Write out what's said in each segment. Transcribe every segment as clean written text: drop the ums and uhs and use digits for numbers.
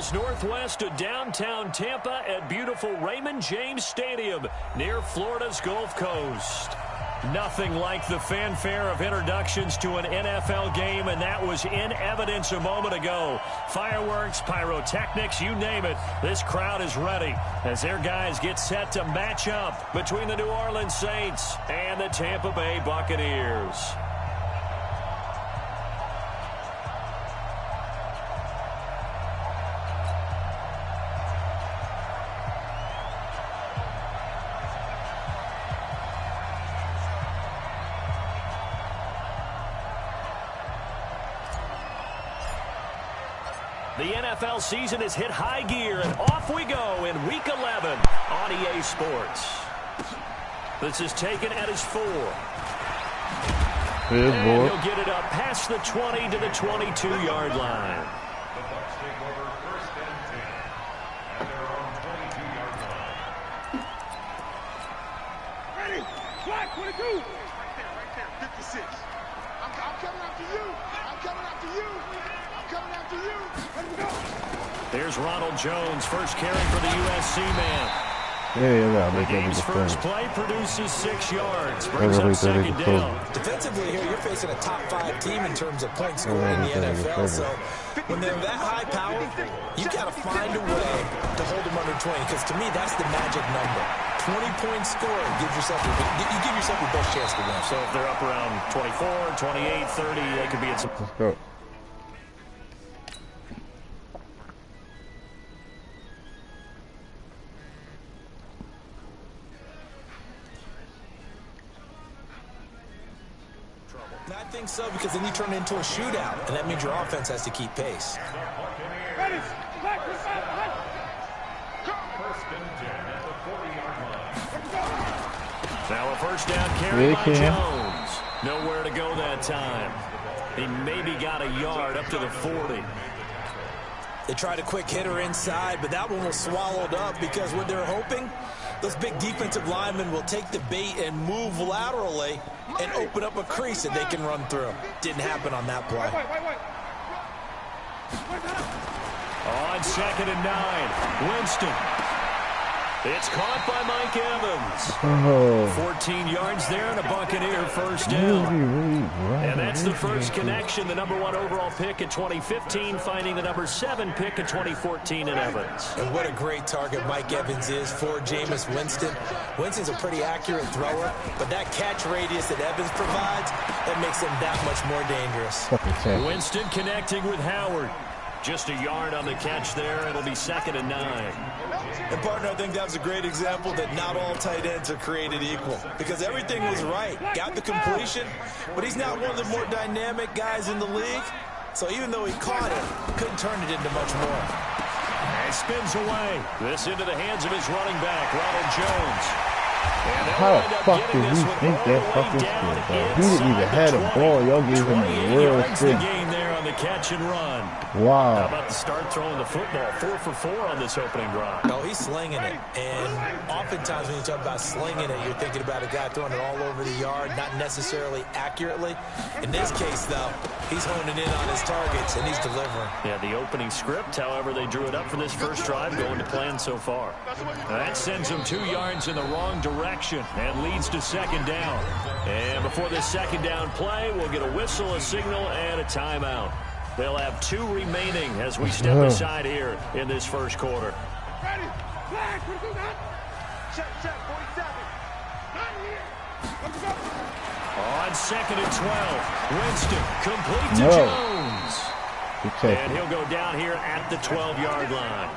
miles northwest of downtown Tampa at beautiful Raymond James Stadium near Florida's Gulf Coast. Nothing like the fanfare of introductions to an NFL game, and that was in evidence a moment ago. Fireworks, pyrotechnics, you name it. This crowd is ready as their guys get set to match up between the New Orleans Saints and the Tampa Bay Buccaneers. The NFL season has hit high gear, and off we go in Week 11 on EA Sports. This is taken at his 4. And he'll get it up past the 20 to the 22-yard line. The Bucs take over 1st and 10 at their own 22-yard line. Ready? Black, what it do? Right there, 56. I'm coming after you. I'm coming after you. Coming after you. Let's go. There's Ronald Jones, first carry for the USC man. The game's first play produces 6 yards, brings up second down. Defensively here, you're facing a top 5 team in terms of point scoring in the NFL. So when they're that high power, you got to find a way to hold them under 20. Because to me, that's the magic number. 20-point score gives yourself you give yourself your best chance to win. So if they're up around 24, 28, 30, they could be at some. Let's go. I think so, because then you turn it into a shootout, and that means your offense has to keep pace. Ready? Black, First and 10 at the 40-yard line. Now a first down carry by Jones. Nowhere to go that time. He maybe got a yard up to the 40. They tried a quick hitter inside, but that one was swallowed up because what they're hoping, those big defensive linemen will take the bait and move laterally and open up a crease that they can run through. Didn't happen on that play. On 2nd and 9, Winston. It's caught by Mike Evans. 14 yards there and a Buccaneer first down. And that's the first connection. The number 1 overall pick in 2015 finding the number 7 pick in 2014 in Evans. And what a great target Mike Evans is for Jameis Winston. Winston's a pretty accurate thrower, but that catch radius that Evans provides, that makes him that much more dangerous. Winston connecting with Howard. Just a yard on the catch there. It'll be 2nd and 9. And, partner, I think that was a great example that not all tight ends are created equal. Because everything was right. Got the completion, but he's not one of the more dynamic guys in the league. So even though he caught it, couldn't turn it into much more. And spins away. This into the hands of his running back, Ronald Jones. How the fuck did he think that fucking shit, bro? He didn't even have a ball. Y'all gave him a real spin. The catch and run. Wow. How about the start throwing the football? 4 for 4 on this opening drive. No, he's slinging it. And oftentimes when you talk about slinging it, you're thinking about a guy throwing it all over the yard, not necessarily accurately. In this case, though, he's honing in on his targets, and he's delivering. Yeah, the opening script, however, they drew it up for this first drive, going to plan so far. That sends him 2 yards in the wrong direction and leads to 2nd down. And before this 2nd down play, we'll get a whistle, a signal, and a timeout. They'll have 2 remaining as we step aside here in this first quarter. Ready? Black, what do that? Check, 47. Not here. Let's go. On 2nd and 12, Winston complete to Jones. And he'll go down here at the 12-yard line.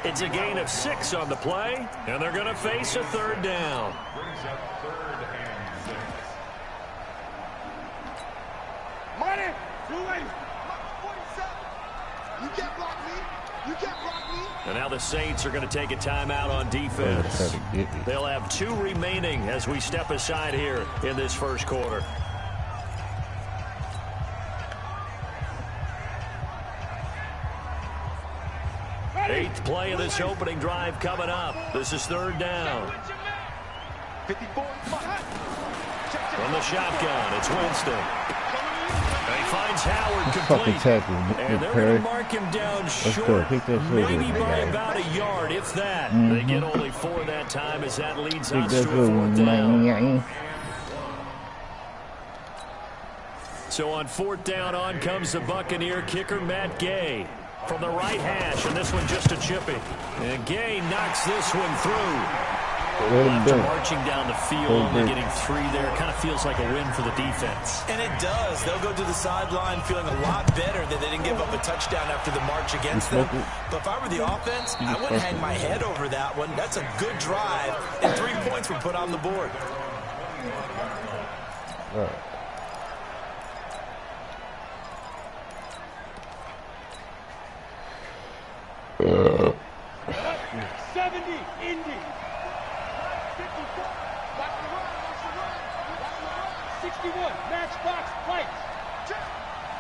It's a gain of 6 on the play, and they're going to face a 3rd down. Brings up 3rd and 6. Money, you late. 47. You can't block me. You can't block me. And now the Saints are going to take a timeout on defense. They'll have 2 remaining as we step aside here in this first quarter. Eighth play of this opening drive coming up. This is 3rd down. 54. From the shotgun, it's Winston. He finds Howard Fucking complete. tackle, And they're Perry. going to mark him down short, maybe by about a yard, if that. They get only 4 that time as that leads us to a 4th down. So on 4th down, on comes the Buccaneer kicker, Matt Gay, from the right hash, and this one just a chippy. And Gay knocks this one through. After marching down the field, only getting 3 there, kind of feels like a win for the defense. And it does. They'll go to the sideline feeling a lot better that they didn't give up a touchdown after the march against them. But if I were the offense, I wouldn't hang my head over that one. That's a good drive, and 3 points were put on the board. All right. Indy. 61, matchbox, lights.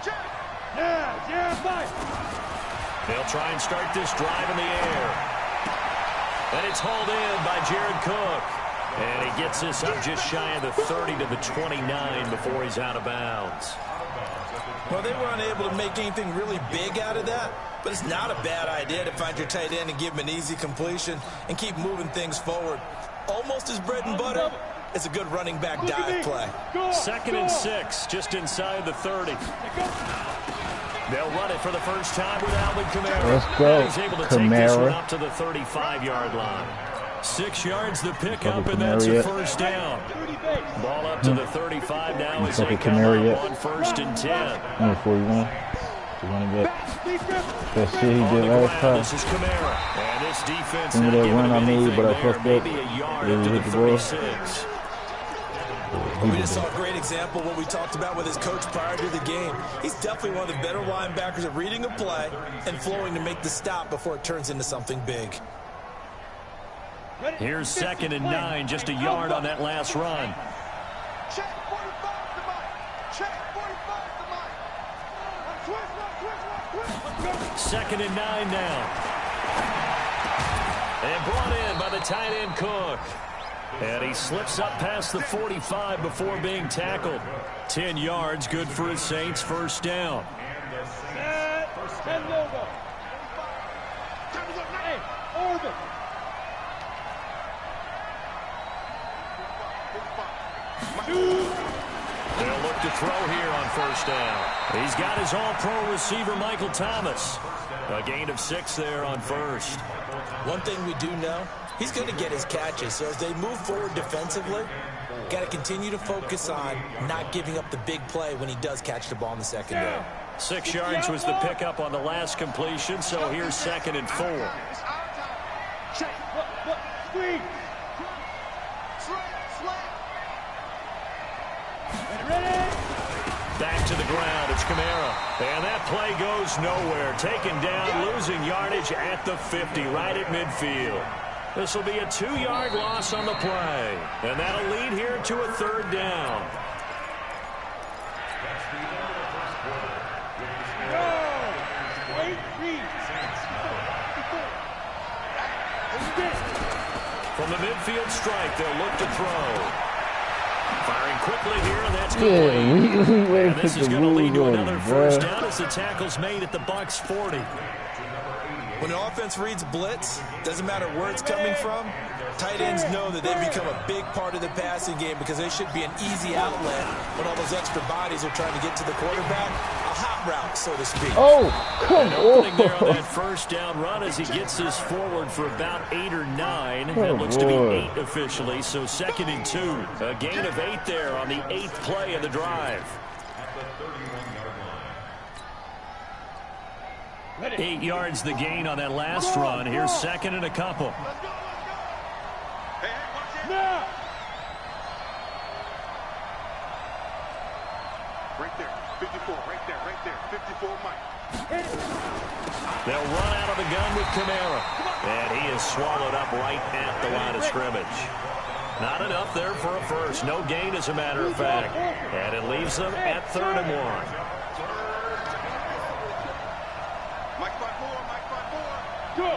Check. Yeah, fight. They'll try and start this drive in the air. And it's hauled in by Jared Cook. And he gets this up just shy of the 30 to the 29 before he's out of bounds. Well, they were unable to make anything really big out of that, but it's not a bad idea to find your tight end and give him an easy completion and keep moving things forward. Almost his bread and butter. It's a good running back dive play. 2nd and 6, just inside the 30. They'll run it for the first time with Alvin Kamara. Let's go, He's able to take this one Kamara. up to the 35-yard line. 6 yards the pickup, and that's a 1st down. Ball up to the 35 now as they come up on 1st and 10. Number 41. The running back. That shit he did last time. This is Kamara. And this defense Some of not that giving run I him made, anything but I there. fucked up. Maybe a yard up to the 36. We just saw a great example of what we talked about with his coach prior to the game. He's definitely one of the better linebackers at reading a play and flowing to make the stop before it turns into something big. Here's 2nd and 9, just a yard on that last run. Check 45 to Mike. Check 45 to Mike. Twist. 2nd and 9 now. And brought in by the tight end Cook. And he slips up past the 45 before being tackled. 10 yards, good for his Saints, 1st down. Hey, Orbit. They'll look to throw here on 1st down. He's got his all-pro receiver, Michael Thomas. A gain of 6 there on 1st. One thing we do know, he's going to get his catches. So as they move forward defensively, got to continue to focus on not giving up the big play when he does catch the ball in the secondary. 6 yards was the pickup on the last completion, so here's 2nd and 4. Check. Screen. Back to the ground, it's Kamara. And that play goes nowhere. Taken down, losing yardage at the 50, right at midfield. This will be a 2-yard loss on the play. And that'll lead here to a 3rd down. From the midfield strike, they'll look to throw. Firing quickly here, and that's complete. Yeah, and this is going to lead to another 1st down as the tackle's made at the Bucs 40. When the offense reads blitz, doesn't matter where it's coming from, tight ends know that they've become a big part of the passing game because they should be an easy outlet when all those extra bodies are trying to get to the quarterback. A hot route, so to speak. Oh, come opening there on on. that 1st down run as he gets this forward for about 8 or 9. It looks to be 8 officially, so 2nd and 2. A gain of 8 there on the 8th play of the drive. 8 yards the gain on that last run. Here's 2nd and a couple. Now. Right there. 54. Right there. 54, Mike. They'll run out of the gun with Kamara. And he is swallowed up right at the line of scrimmage. Not enough there for a first. No gain, as a matter of fact. And it leaves them at 3rd and 1. Mike by 4. Go.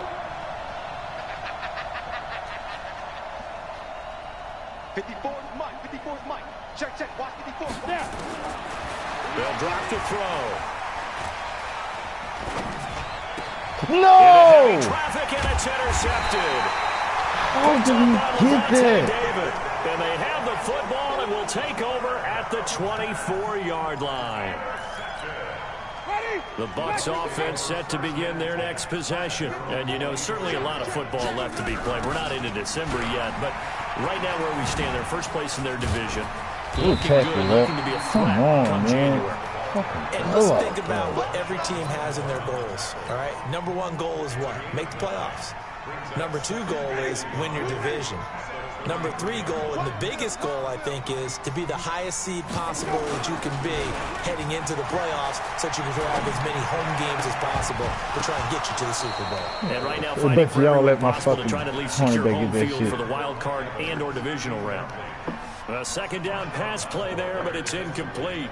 54 is Mike. 54 is Mike. Check. Watch 54. Now. They'll drop to throw. No! Traffic, and it's intercepted. How did he get there? And they have the football and will take over at the 24-yard line. The Bucs offense set to begin their next possession. And, you know, certainly a lot of football left to be played. We're not into December yet, but right now where we stand, they're first place in their division. Looking good, looking to be a threat come January. And let's think about what every team has in their goals, all right? Number one goal is what? Make the playoffs. Number two goal is win your division. Number three goal, and the biggest goal, I think, is to be the highest seed possible that you can be heading into the playoffs so that you can have as many home games as possible to try and get you to the Super Bowl. And right now, fighting for every possible to try to at least secure home field for the wild card and or divisional round. A second down pass play there, but it's incomplete.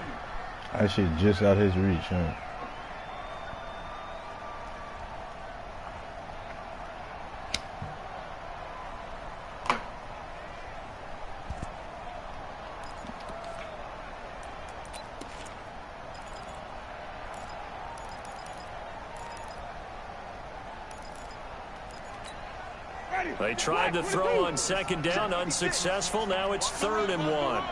That shit just out his reach, huh? They tried to throw on second down, unsuccessful. Now it's 3rd and 1.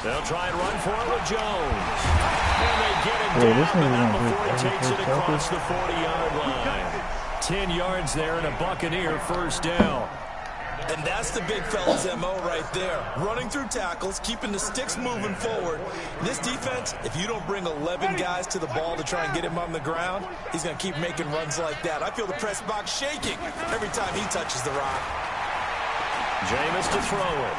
They'll try and run for it with Jones. And they get him down, but not before he takes it across the 40-yard line. 10 yards there and a Buccaneer first down. And that's the big fella's MO right there. Running through tackles, keeping the sticks moving forward. This defense, if you don't bring 11 guys to the ball to try and get him on the ground, he's going to keep making runs like that. I feel the press box shaking every time he touches the rock. Jameis to throw it.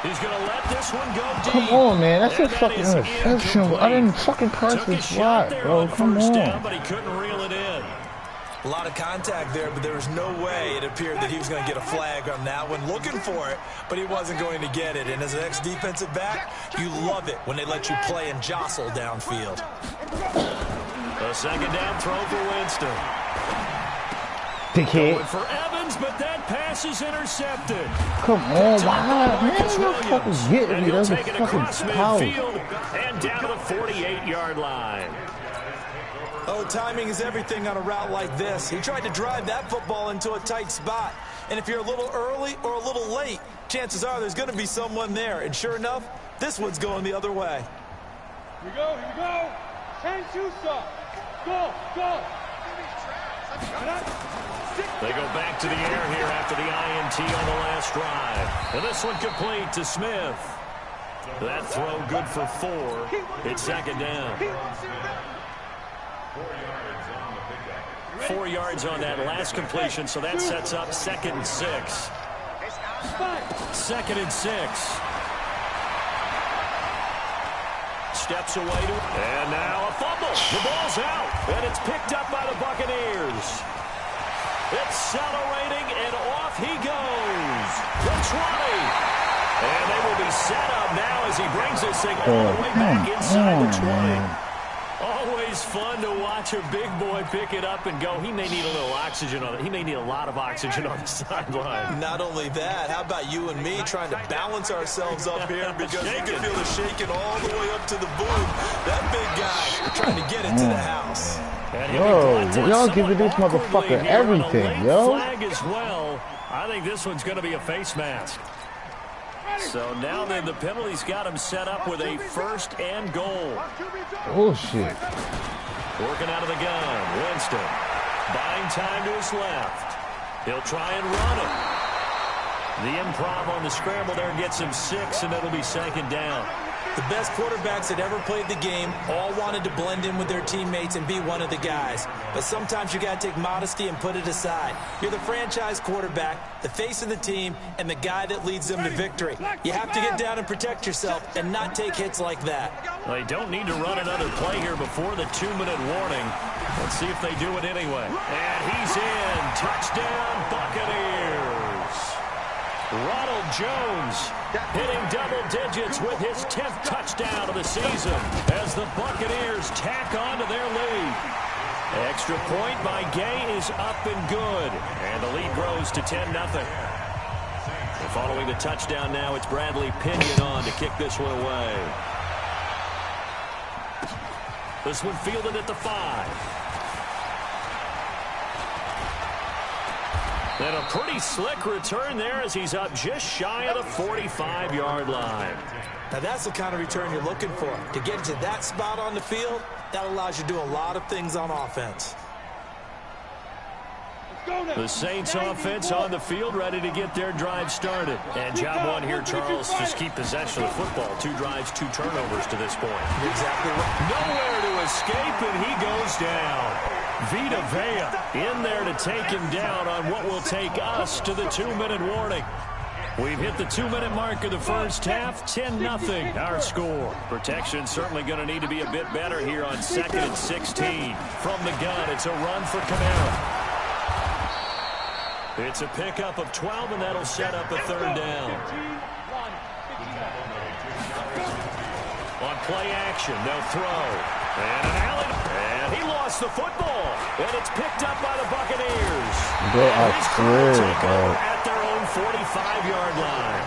He's going to let this one go deep. Come on, man. That's a fucking interception. I didn't fucking press the slot, bro. Come on. Down, but he couldn't reel it in. A lot of contact there, but there was no way it appeared that he was going to get a flag on that one. Looking for it, but he wasn't going to get it. And as an ex-defensive back, you love it when they let you play and jostle downfield. A second down throw for Winston. Dickhead. Going for Evans, but that pass is intercepted. Come on, why? Man, you're fucking getting me. That's a fucking foul. And down to the 48-yard line. Oh, timing is everything on a route like this. He tried to drive that football into a tight spot. And if you're a little early or a little late, chances are there's going to be someone there. And sure enough, this one's going the other way. Here we go. Change shoes up. Go. They go back to the air here after the INT on the last drive. And this one complete to Smith. That throw good for 4. It's second down. 4 yards on that last completion, so that sets up 2nd and 6. 2nd and 6. Steps away to, and now a fumble. The ball's out, and it's picked up by the Buccaneers. Accelerating, and off he goes. The 20. And they will be set up now as he brings this thing all the way back inside the 20. Always fun to watch a big boy pick it up and go. He may need a little oxygen on it. He may need a lot of oxygen on the sideline. Not only that, how about you and me trying to balance ourselves up here because you can feel the shaking all the way up to the boom. That big guy trying to get it to the house. Yo, y'all giving this motherfucker everything, yo. Flag as well. I think this one's going to be a face mask. So now then the penalty's got him set up with a 1st and goal. Oh, shit. Working out of the gun. Winston buying time to his left. He'll try and run it. The improv on the scramble there gets him 6, and it'll be 2nd down. The best quarterbacks that ever played the game all wanted to blend in with their teammates and be one of the guys. But sometimes you got to take modesty and put it aside. You're the franchise quarterback, the face of the team, and the guy that leads them to victory. You have to get down and protect yourself and not take hits like that. They don't need to run another play here before the 2-minute warning. Let's see if they do it anyway. And he's in. Touchdown, Buccaneers. Ronald Jones hitting double digits with his 10th touchdown of the season as the Buccaneers tack on to their lead. Extra point by Gay is up and good, and the lead grows to 10-0. Following the touchdown now, it's Bradley Pinion on to kick this one away. This one fielded at the 5. And a pretty slick return there as he's up just shy of the 45-yard line. Now that's the kind of return you're looking for. To get to that spot on the field, that allows you to do a lot of things on offense. The Saints offense on the field, ready to get their drive started. And job one here, Charles, just keep possession of the football. 2 drives, 2 turnovers to this point. Exactly right. Nowhere to escape, and he goes down. Vita Vea in there to take him down on what will take us to the 2-minute warning. We've hit the 2-minute mark of the first half, 10-0 our score. Protection certainly going to need to be a bit better here on 2nd and 16. From the gun, it's a run for Kamara. It's a pickup of 12, and that'll set up a 3rd down. On play action, they'll throw. And an alley. And he lost the football. And it's picked up by the Buccaneers. Bro, I swear, bro. At their own 45-yard line.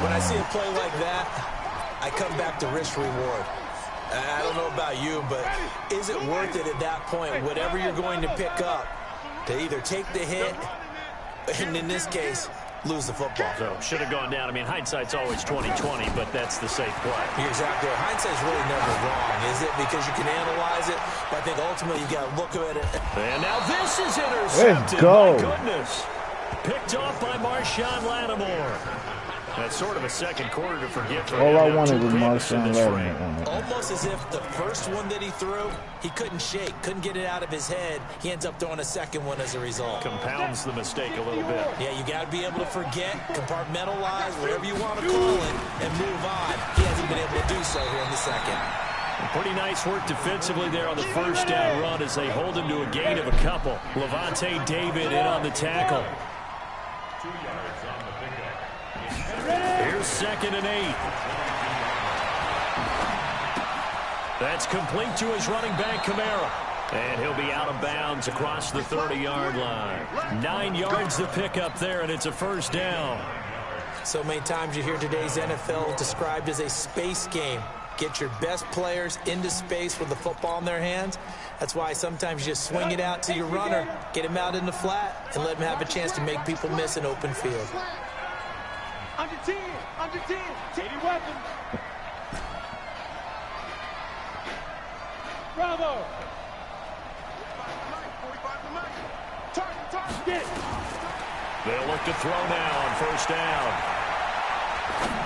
When I see a play like that, I come back to risk reward. I don't know about you, but is it worth it at that point, whatever you're going to pick up, to either take the hit, and in this case, lose the football? So, should have gone down. I mean, hindsight's always 20/20, but that's the safe play. You're exactly right. Hindsight's really never wrong, is it? Because you can analyze it, but I think ultimately you got to look at it. And now this is intercepted. Let's go. My goodness. Picked off by Marshawn Lattimore. That's sort of a second quarter to forget. All I wanted was Marshawn Lattimore. Almost as if the first one that he threw, he couldn't shake, couldn't get it out of his head. He ends up throwing a second one as a result. Compounds the mistake a little bit. Yeah, you got to be able to forget, compartmentalize, whatever you want to call it, and move on. He hasn't been able to do so here in the second. Pretty nice work defensively there on the first down run as they hold him to a gain of a couple. Levante David in on the tackle. 2 yards on the pickup. Here's 2nd and 8. That's complete to his running back, Kamara. And he'll be out of bounds across the 30-yard line. 9 yards to pick up there, and it's a 1st down. So many times you hear today's NFL described as a space game. Get your best players into space with the football in their hands. That's why sometimes you just swing it out to your runner, get him out in the flat, and let him have a chance to make people miss an open field. Under 10, take your weapon. Bravo. 45 to 9. Target, get. They'll look to throw now on 1st down.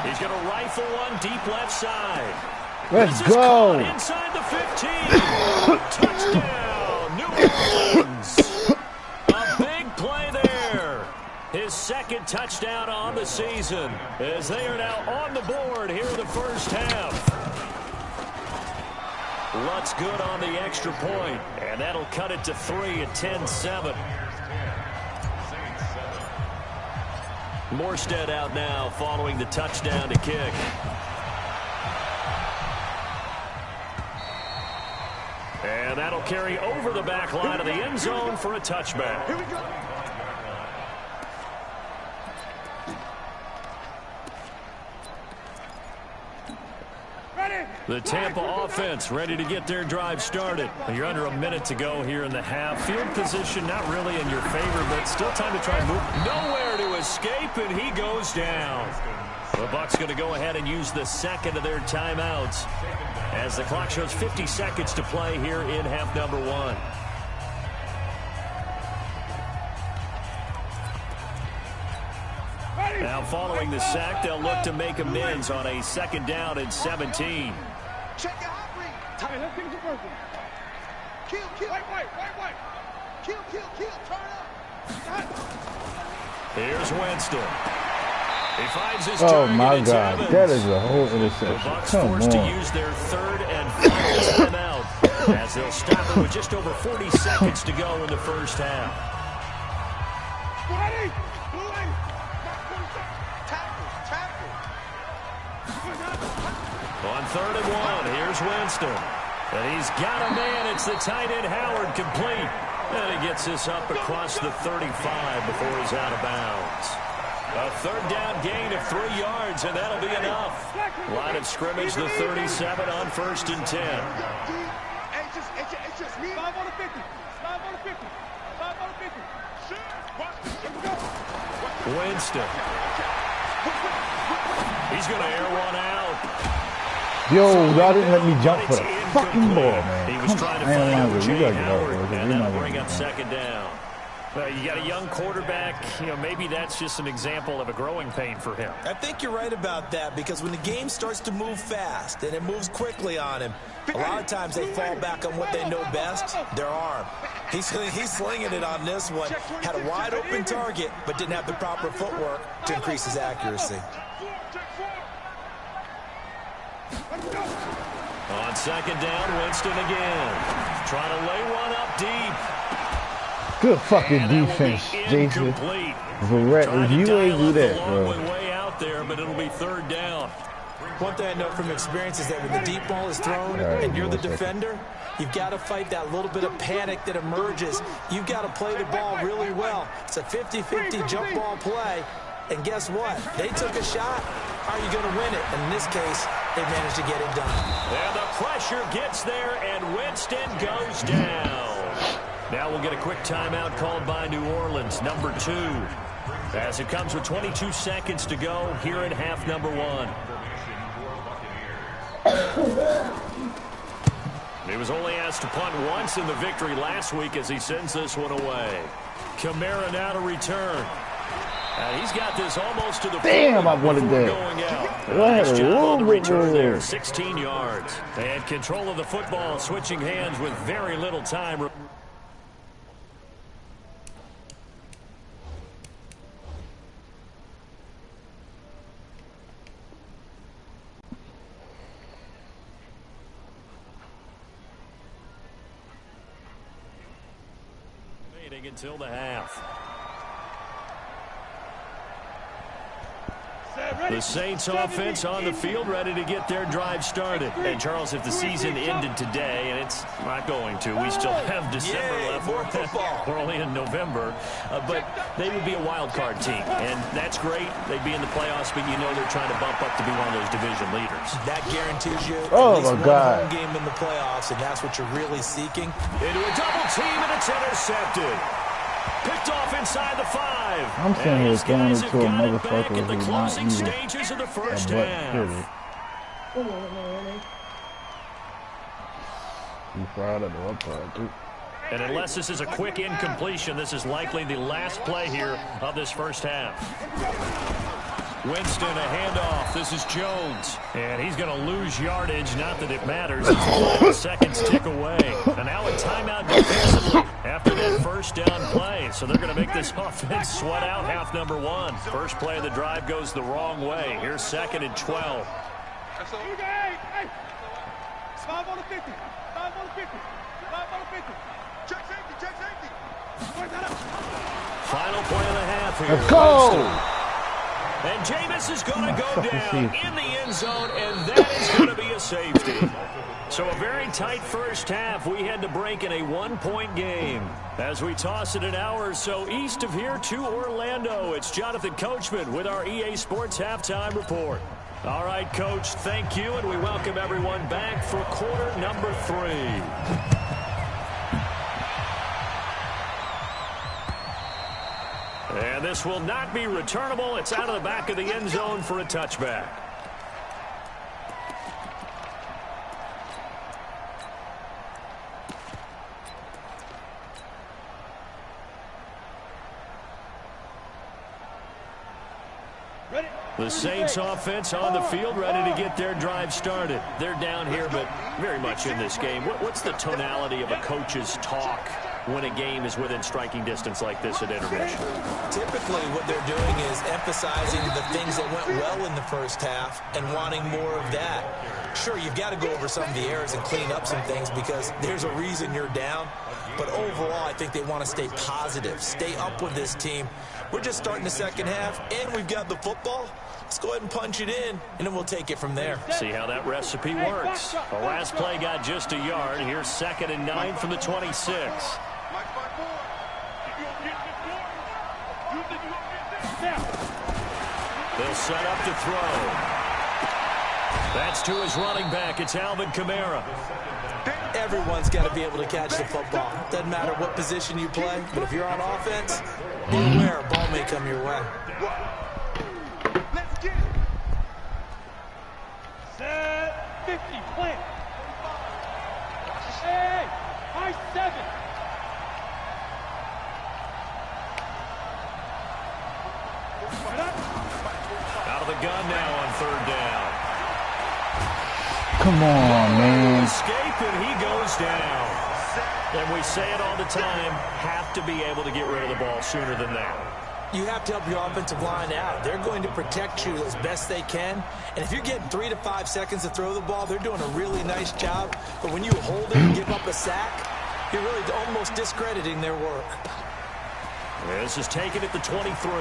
He's going to rifle one deep left side. Let's go. Inside the 15. Touchdown, New Orleans. A big play there. His 2nd touchdown on the season as they are now on the board here in the first half. Lutz good on the extra point, and that'll cut it to 3 at 10-7. Morstead out now following the touchdown to kick. And that'll carry over the back line of the end zone for a touchback. Here we go. The Tampa offense ready to get their drive started. You're under a minute to go here in the half. Field position not really in your favor, but still time to try and move. Nowhere to escape, and he goes down. The Bucs going to go ahead and use the 2nd of their timeouts as the clock shows 50 seconds to play here in half number 1. Now following the sack, they'll look to make amends on a 2nd down and 17. Check your hot read. Hey, let's get it working. Kill. White. Kill. Turn up. Here's Winston. He finds his Oh target. my It's God, Evans. that is a whole The interception. Bucs Come forced to on. use their 3rd and final timeout as they'll stop it with just over 40 seconds to go in the first half. On 3rd and 1, here's Winston. And he's got a man. It's the tight end, Howard, complete. And he gets this up across the 35 before he's out of bounds. A 3rd down gain of 3 yards, and that'll be enough. Line of scrimmage, the 37 on 1st and 10. It's just me. 5 on the 50. 5 on the 50. 5 on the 50. Winston. He's going to air one out. Yo, y'all didn't let me jump for the fucking ball, man. He was trying to find Jay Howard, and that'll bring up 2nd down. Well, you got a young quarterback. You know, maybe that's just an example of a growing pain for him. I think you're right about that, because when the game starts to move fast and it moves quickly on him, a lot of times they fall back on what they know best, their arm. He's slinging it on this one. Had a wide open target, but didn't have the proper footwork to increase his accuracy. On 2nd down, Winston again. Trying to lay one up deep. Good fucking defense, Jason. If you ain't do that, bro. Way out there, but it'll be 3rd down. One thing I know from experience is that when the deep ball is thrown and you're the defender, you've got to fight that little bit of panic that emerges. You've got to play the ball really well. It's a 50-50 jump ball play. And guess what? They took a shot. Are you going to win it? And in this case, they managed to get it done. And the pressure gets there, and Winston goes down. Now we'll get a quick timeout called by New Orleans, number 2. As it comes with 22 seconds to go here in half number 1. He was only asked to punt once in the victory last week as he sends this one away. Kamara now to return. He's got this almost to the damn, I wanted that. Going out. Nice job on the return there, 16 yards. And control of the football, switching hands with very little time. Until the half. The Saints offense on the field, ready to get their drive started. And Charles, if the season ended today, and it's not going to, we still have December left. We're only in November, but they would be a wild card team, and that's great. They'd be in the playoffs, but you know they're trying to bump up to be one of those division leaders. That guarantees you at least one home game in the playoffs, and that's what you're really seeking. Into a double team, and it's intercepted. Picked off inside the 5. I'm saying he's throwing it to a motherfucker in the who's closing not even stages of the first half. He fired at the upright, too. And unless this is a quick incompletion, this is likely the last play here of this first half. Winston, a handoff. This is Jones. And he's going to lose yardage. Not that it matters. It's 11 seconds tick away. And now a timeout defensively after that first down play. So they're going to make this offense sweat out half number 1. First play of the drive goes the wrong way. Here's 2nd and 12. Hey. 5 on the 50. 5 on the 50. 5 on the 50. Check safety. Final play of the half here. Let's go! And Jameis is going to go down in the end zone, and that is going to be a safety. So a very tight first half. We had to break in a 1-point game. As we toss it an hour or so east of here to Orlando, it's Jonathan Coachman with our EA Sports Halftime Report. All right, Coach, thank you, and we welcome everyone back for quarter number 3. And this will not be returnable. It's out of the back of the end zone for a touchback. The Saints offense on the field, ready to get their drive started. They're down here, but very much in this game. What's the tonality of a coach's talk when a game is within striking distance like this at intermission. Typically, what they're doing is emphasizing the things that went well in the first half and wanting more of that. Sure, you've got to go over some of the errors and clean up some things because there's a reason you're down. But overall, I think they want to stay positive, stay up with this team. We're just starting the second half, and we've got the football. Let's go ahead and punch it in, and then we'll take it from there. See how that recipe works. The last play got just a yard. Here's 2nd and 9 from the 26. They'll set up to throw. That's to his running back. It's Alvin Kamara. Everyone's got to be able to catch the football. Doesn't matter what position you play, but if you're on offense, beware, a ball may come your way. Let's get it. Set 50, plant. Hey, high 7. Out of the gun now on 3rd down. Come on, man. Escape, and he goes down. And we say it all the time, have to be able to get rid of the ball sooner than that. You have to help your offensive line out. They're going to protect you as best they can. And if you're getting 3 to 5 seconds to throw the ball, they're doing a really nice job. But when you hold it and give up a sack, you're really almost discrediting their work. This is taken at the 23.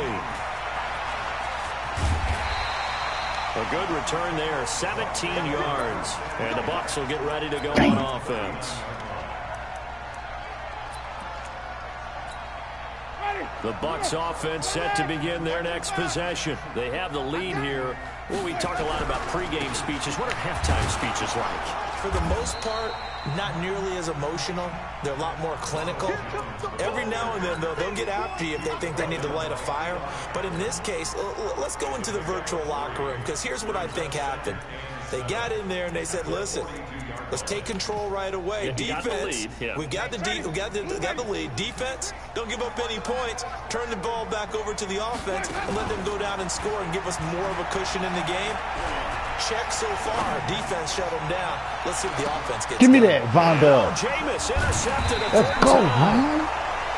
A good return there, 17 yards. And the Bucs will get ready to go on offense. The Bucs offense set to begin their next possession. They have the lead here. Well, we talk a lot about pregame speeches. What are halftime speeches like? For the most part, not nearly as emotional. They're a lot more clinical. Every now and then, though, they'll get after you if they think they need to light a fire. But in this case, let's go into the virtual locker room, because here's what I think happened. They got in there and they said, listen, let's take control right away. Defense, we got the lead. Defense, don't give up any points. Turn the ball back over to the offense and let them go down and score and give us more of a cushion in the game. Check so far. Defense shut them down. Let's see what the offense gets. Give me done. that, Von Bell. Jameis intercepted. Let's go, man.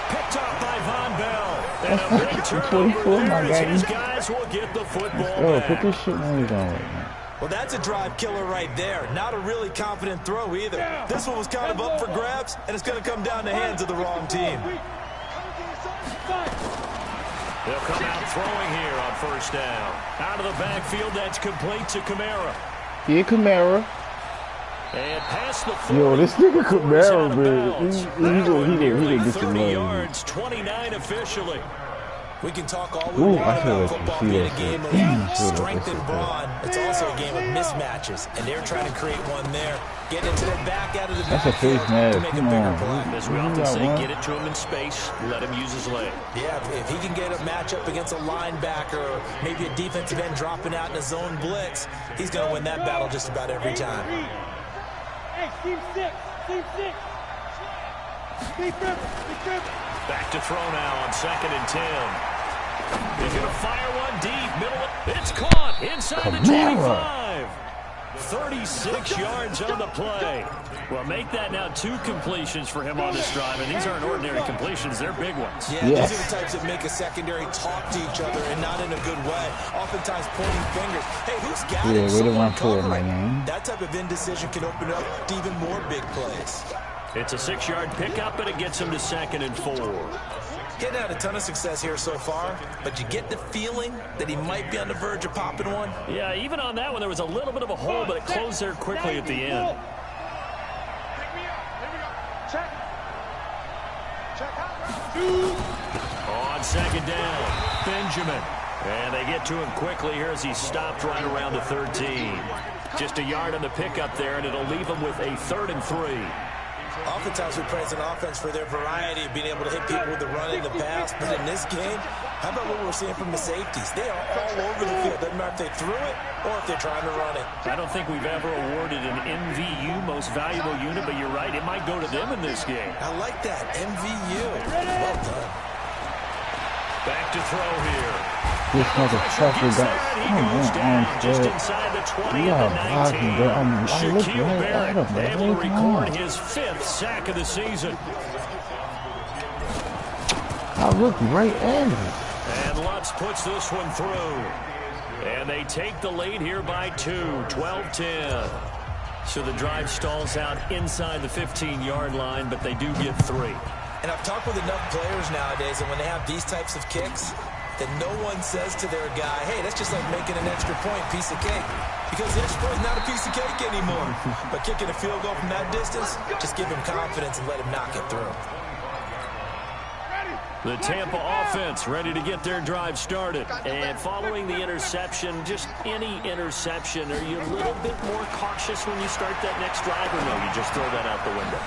Picked up by Von Bell. And a big turnover there as his guys will get the football Yo, back. put this shit on his own. Well, that's a drive killer right there. Not a really confident throw either. This one was kind of up for grabs, and it's going to come down the hands of the wrong team. They'll come out throwing here on 1st down. Out of the backfield, that's complete to Kamara. Yeah, Kamara. And past the 40. Yo, this nigga Kamara, man. He gonna get some 30 love. yards, 29 officially. We can talk all we want about football being a game of strength and brawn. It's also a game of mismatches, and they're trying to create one there. Get into their back out of the That's a backfield face mask. to make a Come bigger on. play. As we often say, get it to him in space, let him use his leg. Yeah, if he can get a matchup against a linebacker or maybe a defensive end dropping out in a zone blitz, he's going to win that battle just about every time. Hey, team 6, team 6. Big river. Back to throw now on 2nd and 10. He's going to fire one deep, middle. It's caught inside the 25. 36 yards on the play. Well, make that now 2 completions for him on this drive, and these aren't ordinary completions. They're big ones. Yeah, these are the types that make a secondary talk to each other and not in a good way. Oftentimes pointing fingers. Hey, who's got it? Yeah, way to Someone run forward, cover my it. man. That type of indecision can open up to even more big plays. It's a 6-yard pickup, and it gets him to 2nd and 4. Getting had a ton of success here so far, but you get the feeling that he might be on the verge of popping one. Yeah, even on that one, there was a little bit of a hole, but it closed there quickly at the end. Check. On 2nd down, Benjamin. And they get to him quickly here as he stopped right around the 13. Just a yard on the pickup there, and it'll leave him with a 3rd and 3. Oftentimes we praise an offense for their variety of being able to hit people with the run and the pass, but in this game, how about what we're seeing from the safeties? They are all over the field. Doesn't matter if they threw it or if they're trying to run it. I don't think we've ever awarded an MVU, most valuable unit, but you're right, it might go to them in this game. I like that, MVU. Well done. Back to throw here. This motherfucker got Just inside the 20 Yeah, and the 19. I look Shaquille right at him, Barrett able to man. record his 5th sack of the season. I looked right at it. And Lutz puts this one through. And they take the lead here by 2, 12-10. So the drive stalls out inside the 15-yard line, but they do get 3. And I've talked with enough players nowadays, and when they have these types of kicks, that no one says to their guy, hey, that's just like making an extra point, piece of cake. Because the extra point is not a piece of cake anymore. But kicking a field goal from that distance, just give him confidence and let him knock it through. The Tampa offense ready to get their drive started. And following the interception, just any interception, are you a little bit more cautious when you start that next drive, or no, you just throw that out the window?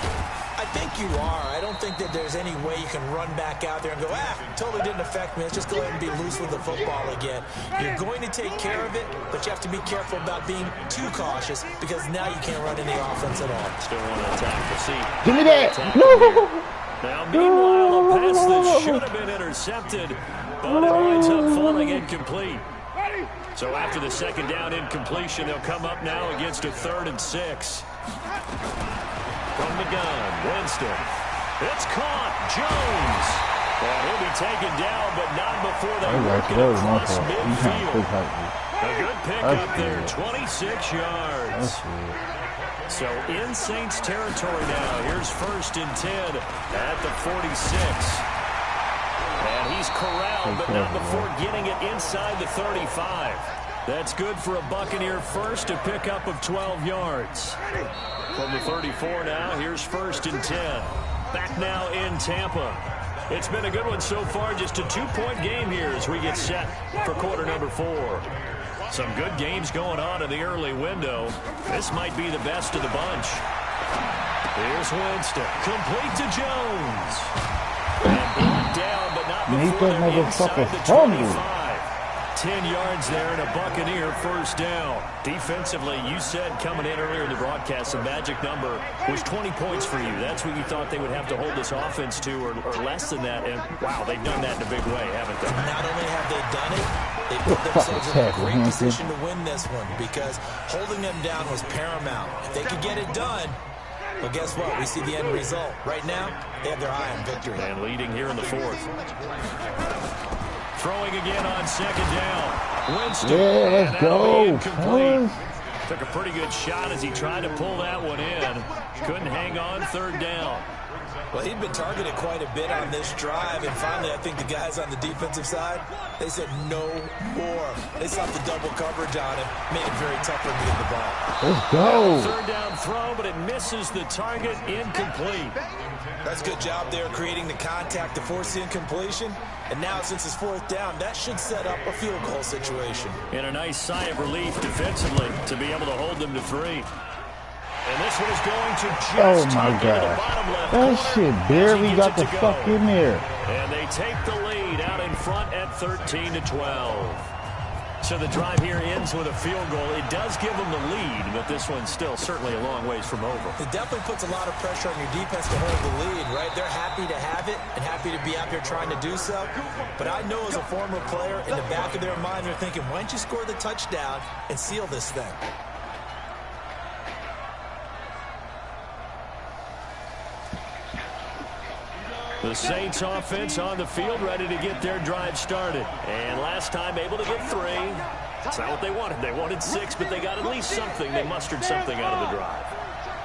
I think you are. I don't think that there's any way you can run back out there and go, totally didn't affect me. Let's just go ahead and be loose with the football again. You're going to take care of it, but you have to be careful about being too cautious because now you can't run any offense at all. Still want to attack the seat. Give me that. No. Now, meanwhile, a pass that should have been intercepted, but it winds up falling incomplete. So after the second down incompletion, they'll come up now against a 3rd and 6. From the gun, Winston. It's caught. Jones. And he'll be taken down, but not before they work it across midfield. A good pickup there, 26 yards. So in Saints territory now. Here's 1st and 10 at the 46. And he's corralled, but not before getting it inside the 35. That's good for a Buccaneer first, a pickup of 12 yards. From the 34 now, here's 1st and 10. Back now in Tampa. It's been a good one so far, just a 2-point game here as we get set for quarter number 4. Some good games going on in the early window. This might be the best of the bunch. Here's Winston. Complete to Jones. And brought down, but not before they're inside the 25. 10 yards there and a Buccaneer first down. Defensively, you said coming in earlier in the broadcast, the magic number was 20 points for you. That's what you thought they would have to hold this offense to, or less than that. And, wow, they've done that in a big way, haven't they? Not only have they done it, they put themselves in a great position to win this one because holding them down was paramount. If they could get it done, well, guess what? We see the end result. Right now, they have their eye on victory. And leading here in the 4th. Throwing again on 2nd down. Winston. Yeah, let's go. Took a pretty good shot as he tried to pull that one in. Couldn't hang on 3rd down. Well, he'd been targeted quite a bit on this drive, and finally I think the guys on the defensive side, they said no more. They stopped the double coverage on him, made it very tough for him to get the ball. Let's go. 3rd down throw, but it misses the target, incomplete. That's a good job there creating the contact to force the incompletion. And now since it's 4th down, that should set up a field goal situation. And a nice sigh of relief defensively to be able to hold them to 3. And this one is going to just the bottom left corner. That shit barely got the fuck in there. And they take the lead out in front at 13-12. So the drive here ends with a field goal. It does give them the lead, but this one's still certainly a long ways from over. It definitely puts a lot of pressure on your defense to hold the lead, right? They're happy to have it and happy to be out there trying to do so. But I know as a former player, in the back of their mind, they're thinking, why don't you score the touchdown and seal this thing? The Saints offense on the field ready to get their drive started. And last time able to get 3. That's not what they wanted. They wanted 6, but they got at least something. They mustered something out of the drive.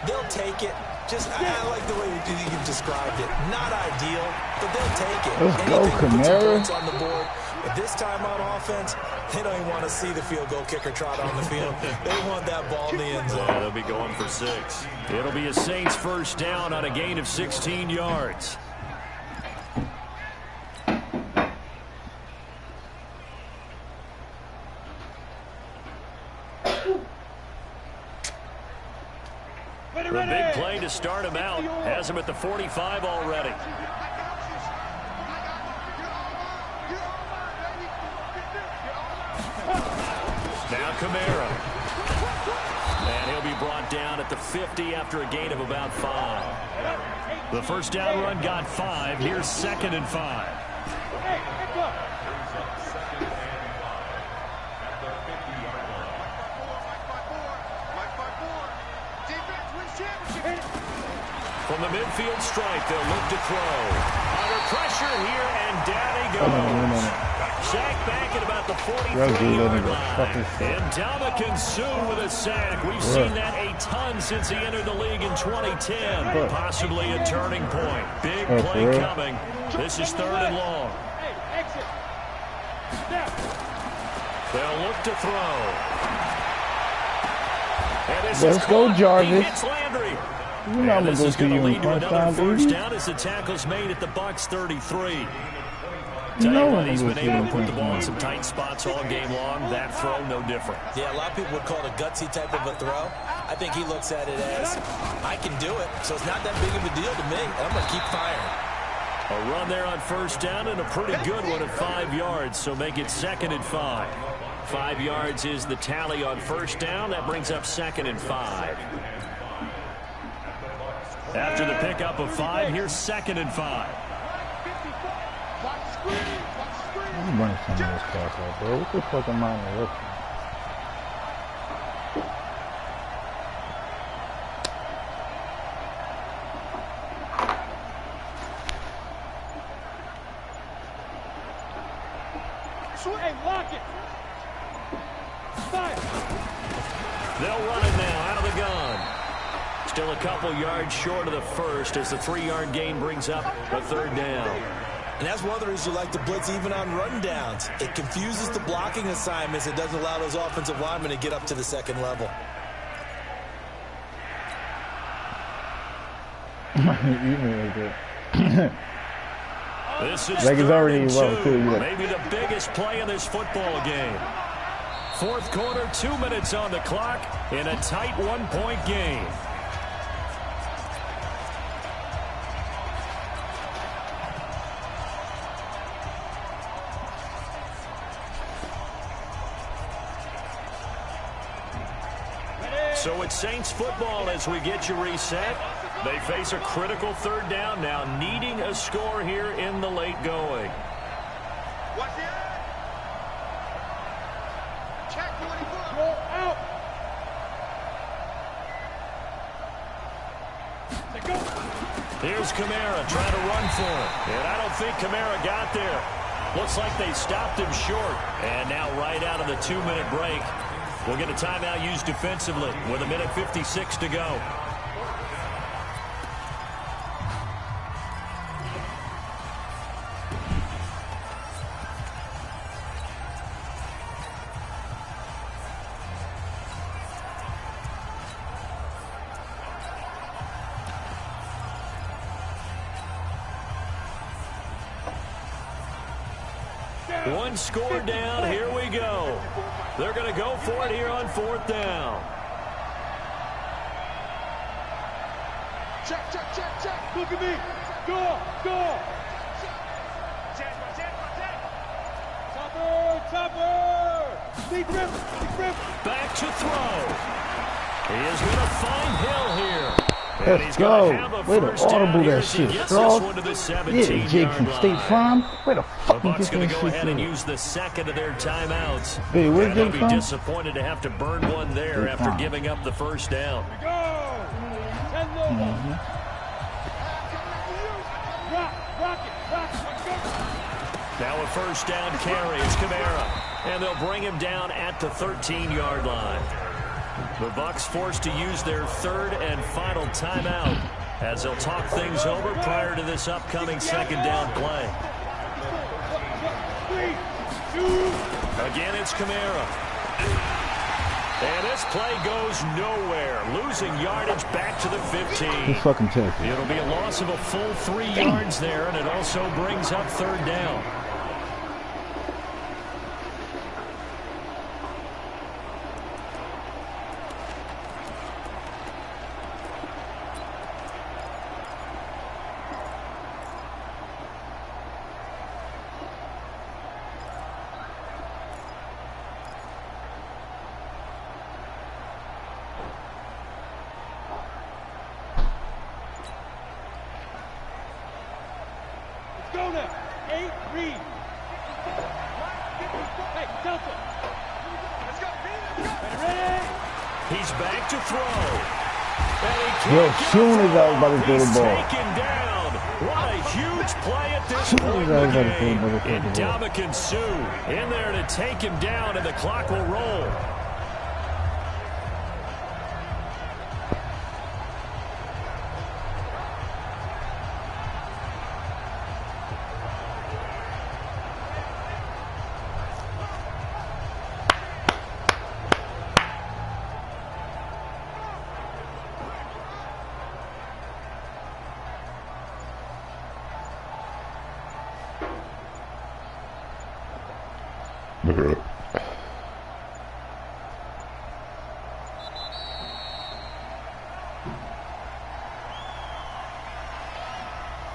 They'll take it. Just, I like the way you've described it. Not ideal, but they'll take it. Let's go, Kamara. On the board. But this time on offense, they don't even want to see the field goal kicker trot on the field. They want that ball in the end zone. Yeah, they'll be going for 6. It'll be a Saints first down on a gain of 16 yards. The big play to start him out has him at the 45 already. Now Kamara. And he'll be brought down at the 50 after a gain of about 5. The first down run got 5. Here's 2nd and 5. From the midfield stripe, they'll look to throw. Under pressure here, and down he goes. Sack back at about the 43-yard line. And Ndamukong Suh with a sack. We've seen that a ton since he entered the league in 2010. Possibly a turning point. Big play coming. This is 3rd and long. They'll look to throw. And this Let's go, Jarvis. Hits Landry. You know I'm this gonna is go going to to you lead to another time, first baby. down as the tackle's made at the Bucs 33. You Tell know you what, I'm he's gonna been go able to to put the you. ball in some tight spots all game long. That throw, no different. Yeah, a lot of people would call it a gutsy type of a throw. I think he looks at it as, I can do it, so it's not that big of a deal to me, and I'm going to keep firing. A run there on first down and a pretty good one at 5 yards, so make it 2nd and 5. 5 yards is the tally on first down. That brings up 2nd and 5. After the pickup of 5, here's 2nd and 5. I'm running some of this stuff out, bro. What the fuck am I looking? They'll run it now out of the gun. Still a couple yards short of the first as the 3-yard gain brings up a 3rd down. And that's one of the reasons you like to blitz even on run downs. It confuses the blocking assignments. It doesn't allow those offensive linemen to get up to the 2nd level. This is like it's already 3rd and 2. too. Maybe the biggest play in this football game. 4th quarter, 2 minutes on the clock in a tight 1-point game. So it's Saints football as we get you reset. They face a critical 3rd down now, needing a score here in the late going. Here's Kamara trying to run for it. And I don't think Kamara got there. Looks like they stopped him short. And now right out of the 2-minute break, we'll get a timeout used defensively with 1:56 to go. One score down. Here we go. They're going to go for it here on 4th down. Check, check, check, check. Look at me. Go, go. Chopper. Deep rip, deep rip. Back to throw. He is going to find Hill here. Let's go. Way to audible that shit, Straws. Yeah, Jake from State Farm. Where the fuck you get going that to go shit ahead and from? use the 2nd of their timeouts. Hey, where's They'll Jake be from? disappointed to have to burn one there after giving up the first down. Now a first down carry. It's Kamara. And they'll bring him down at the 13-yard line. The Bucs forced to use their 3rd and final timeout as they'll talk things over prior to this upcoming 2nd down play. Again, it's Kamara. And this play goes nowhere. Losing yardage back to the 15. You fucking take it. It'll be a loss of a full 3 yards there, and it also brings up 3rd down. Go now. 8, read. Hey, Delta. Let's go. Ready, ready. He's back to throw. Yo, soon as I was about to throw the ball. Taken down. What a huge play at this point in the game. And Dominican Sue in there to take him down, and the clock will roll.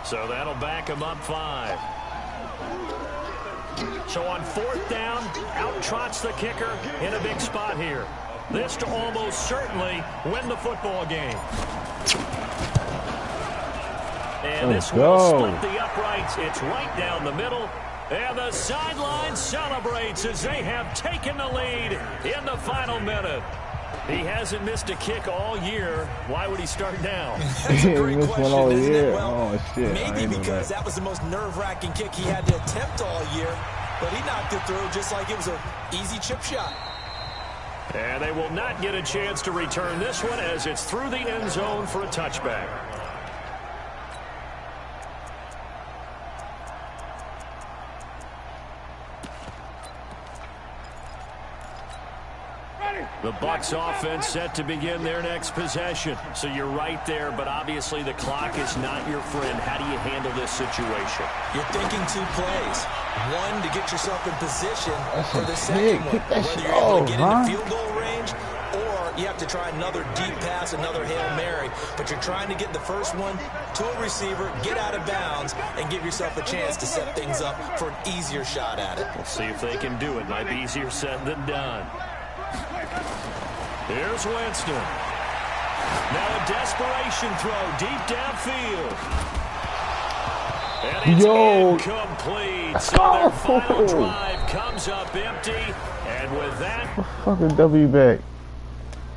So that'll back him up 5. So on 4th down, out trots the kicker in a big spot here. This to almost certainly win the football game. And this will split the uprights. It's right down the middle. And the sideline celebrates as they have taken the lead in the final minute. He hasn't missed a kick all year. Why would he start now? That's a great question, all isn't year. it? Well, oh, shit. maybe because that was the most nerve-wracking kick he had to attempt all year. But he knocked it through just like it was an easy chip shot. And they will not get a chance to return this one as it's through the end zone for a touchback. The Bucs offense set to begin their next possession. So you're right there, but obviously the clock is not your friend. How do you handle this situation? You're thinking 2 plays. One, to get yourself in position for the second one. Whether you're able to get into field goal range or you have to try another deep pass, another Hail Mary. But you're trying to get the first one to a receiver, get out of bounds, and give yourself a chance to set things up for an easier shot at it. We'll see if they can do it. Might be easier said than done. Here's Winston. Now a desperation throw deep downfield. And it's incomplete. So their final drive comes up empty. And with that, fucking W back.